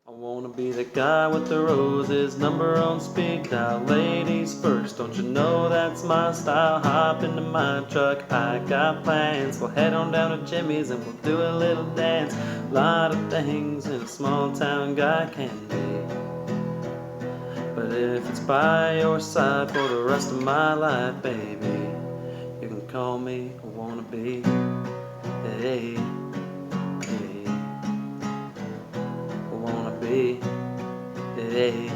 I wanna be the guy with the roses, number on speed dial, ladies first. Don't you know that's my style? Hop into my truck, I got plans. We'll head on down to Jimmy's and we'll do a little dance. Lot of things in a small town guy can be, but if it's by your side for the rest of my life, baby, you can call me a wannabe. Hey, hey, I wanna be. Hey, hey.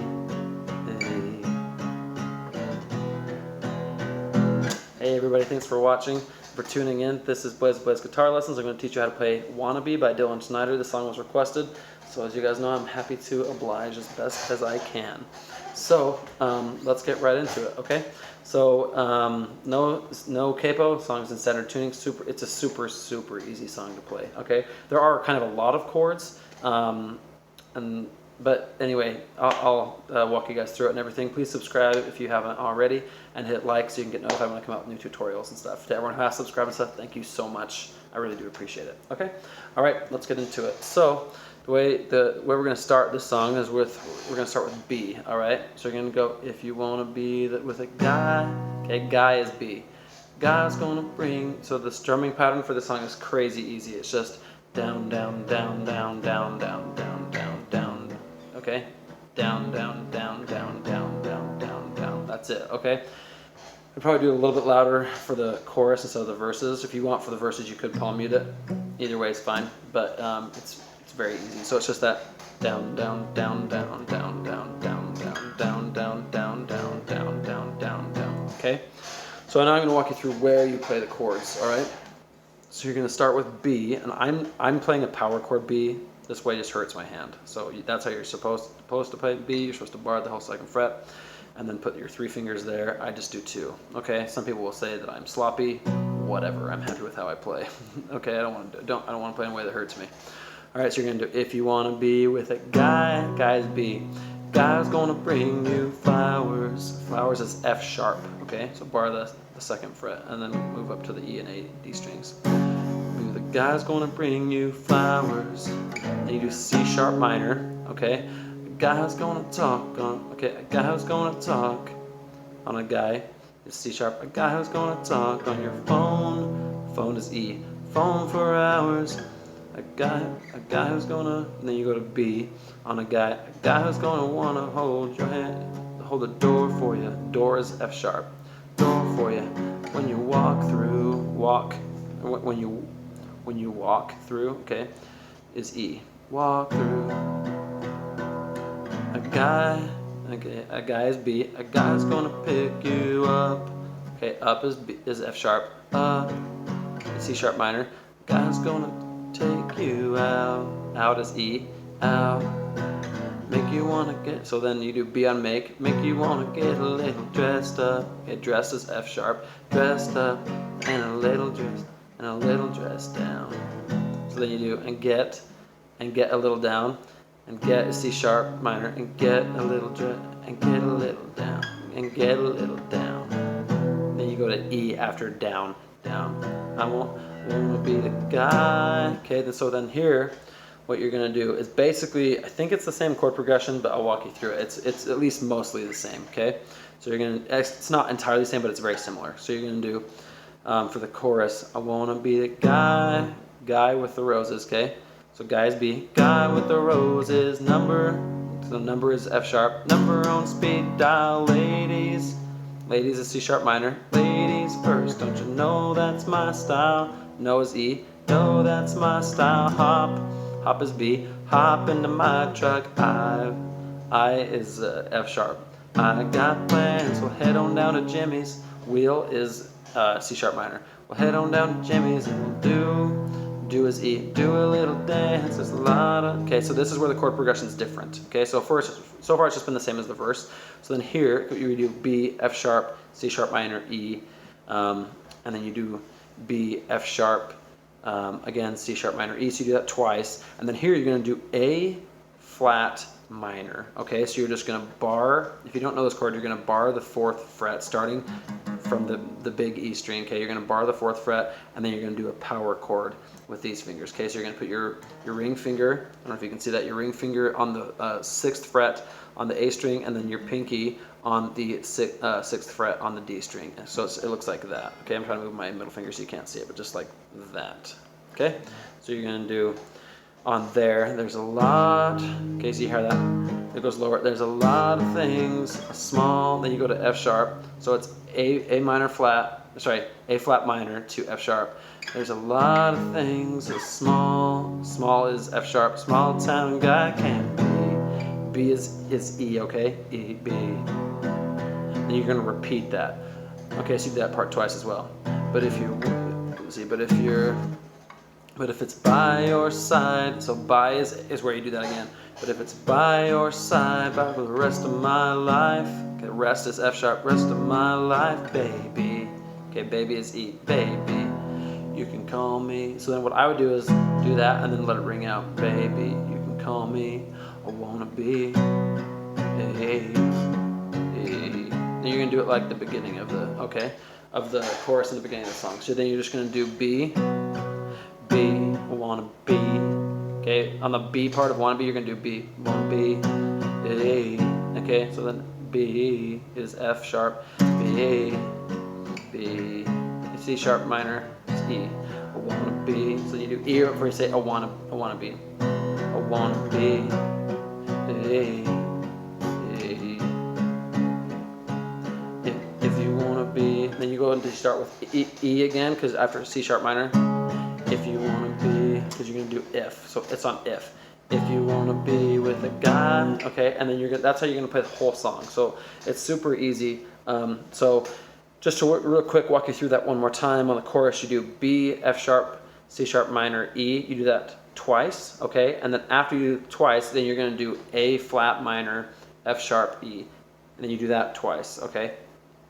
Hey everybody, thanks for watching, for tuning in. This is Blaze Guitar Lessons. I'm going to teach you how to play Wannabe by Schneider. This song was requested, so as you guys know, I'm happy to oblige as best as I can. So let's get right into it, okay? So no capo, song's in standard tuning. It's a super easy song to play, okay? There are kind of a lot of chords, but anyway, I'll walk you guys through it and everything. Please subscribe if you haven't already, and hit like so you can get notified when I come out with new tutorials and stuff. To everyone who has subscribed and stuff, thank you so much. I really do appreciate it. Okay? All right, let's get into it. So the way we're going to start this song is we're going to start with B. All right? So you're going to go, if you want to be with a guy. Okay, guy is B. Guy's going to bring. So the strumming pattern for this song is crazy easy. It's just down, down, down, down, down, down, down, down, down. Okay, down, down, down, down, down, down, down, down. That's it. Okay. I'd probably do it a little bit louder for the chorus instead of the verses. If you want for the verses, you could palm mute it. Either way is fine, but it's very easy. So it's just that down, down, down, down, down, down, down, down, down, down, down, down, down, down, down, down. Okay. So now I'm going to walk you through where you play the chords. All right. So you're going to start with B, and I'm playing a power chord B. This way just hurts my hand. So that's how you're supposed to play B. You're supposed to bar the whole second fret, and then put your 3 fingers there. I just do 2. Okay. Some people will say that I'm sloppy. Whatever. I'm happy with how I play. Okay. I don't want to play in a way that hurts me. All right. So you're gonna do, if you want to be with a guy, guy's B. Guy's gonna bring you flowers. Flowers is F sharp. Okay. So bar the second fret, and then move up to the E and A D strings. The guy's gonna bring you flowers. And you do C sharp minor, okay? A guy's gonna talk on, okay, a guy who's gonna talk on a guy is C sharp. A guy who's gonna talk on your phone. Phone is E. Phone for hours. A guy who's gonna, and then you go to B on a guy who's gonna wanna hold your hand, hold the door for you. Door is F sharp. Door for you. When you walk through, when you walk through, okay, is E. Walk through. A guy is B. A guy's gonna pick you up. Okay, up is F sharp. Up is C sharp minor. A guy's gonna take you out. Out is E. Out. Make you wanna get. So then you do B on make. Make you wanna get a little dressed up. Okay, dressed is F sharp. Dressed up and a little dressed. And a little dress down. So then you do and get a little down, and get is C sharp minor, and get a little dress, and get a little down, and get a little down. Then you go to E after down, down. I wanna be the guy. Okay, so then here, what you're gonna do is basically, I think it's the same chord progression, but I'll walk you through it. It's at least mostly the same. Okay, so you're gonna. It's not entirely the same, but it's very similar. So you're gonna do. For the chorus, I wanna be the guy with the roses, okay? So guy is B, guy with the roses, number, so number is F sharp, number on speed dial, ladies is C sharp minor, ladies first, don't you know that's my style, no is E, no that's my style, hop is B, hop into my truck, I is F sharp, I got plans, we'll head on down to Jimmy's, wheel is C sharp minor. We'll head on down to Jimmy's and we'll do is E. Do a little dance. There's a lot of. Okay, so this is where the chord progression is different. Okay, so far it's just been the same as the verse. So then here you do B, F sharp, C sharp minor, E, and then you do B, F sharp, again C sharp minor, E. So you do that twice, and then here you're going to do A flat minor. Okay, so you're just going to bar. If you don't know this chord, you're going to bar the 4th fret starting from the big E string. Okay, you're going to bar the 4th fret, and then you're going to do a power chord with these fingers. Okay, so you're going to put your ring finger, I don't know if you can see that, your ring finger on the 6th fret on the A string, and then your pinky on the 6th fret on the D string. So it looks like that. Okay, I'm trying to move my middle finger so you can't see it, but just like that. Okay, so you're going to do on there's a lot. Okay, so you hear that? It goes lower. There's a lot of things. A small, then you go to F sharp. So it's A minor flat, sorry, A flat minor to F sharp. There's a lot of things. A small is F sharp. Small town guy can be. B is E, okay? E, B. Then you're gonna repeat that. Okay, so you do that part twice as well. But if it's by your side, so by is where you do that again. But if it's by your side, by for the rest of my life. Okay, rest is F sharp, rest of my life, baby. Okay, baby is E, baby. You can call me. So then what I would do is do that and then let it ring out, baby. You can call me a wannabe. Hey, hey. Then you're gonna do it like the beginning of the chorus in the beginning of the song. So then you're just gonna do B. Wanna be. Okay, on the B part of wanna be, you're gonna do B. Wanna be. A. Okay, so then B is F sharp. B. B. C sharp minor. It's E. I wanna be. So you do E before you say I wanna be. I wanna be. A. If you wanna be, then you go into start with E again, because after C sharp minor. If you want to be, because you're going to do if, so it's on if. If you want to be with a guy, okay, and then that's how you're going to play the whole song. So it's super easy. So just to real quick walk you through that one more time. On the chorus, you do B, F sharp, C sharp minor, E. You do that twice, okay, and then after you do twice, then you're going to do A flat minor, F sharp, E, and then you do that twice, okay.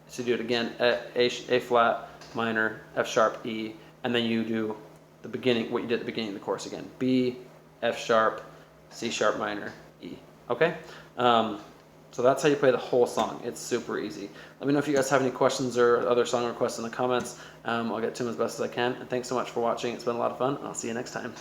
So you do it again, A flat minor, F sharp, E, and then you do the beginning, what you did at the beginning of the chorus again. B, F sharp, C sharp minor, E. Okay? So that's how you play the whole song. It's super easy. Let me know if you guys have any questions or other song requests in the comments. I'll get to them as best as I can. And thanks so much for watching. It's been a lot of fun. I'll see you next time.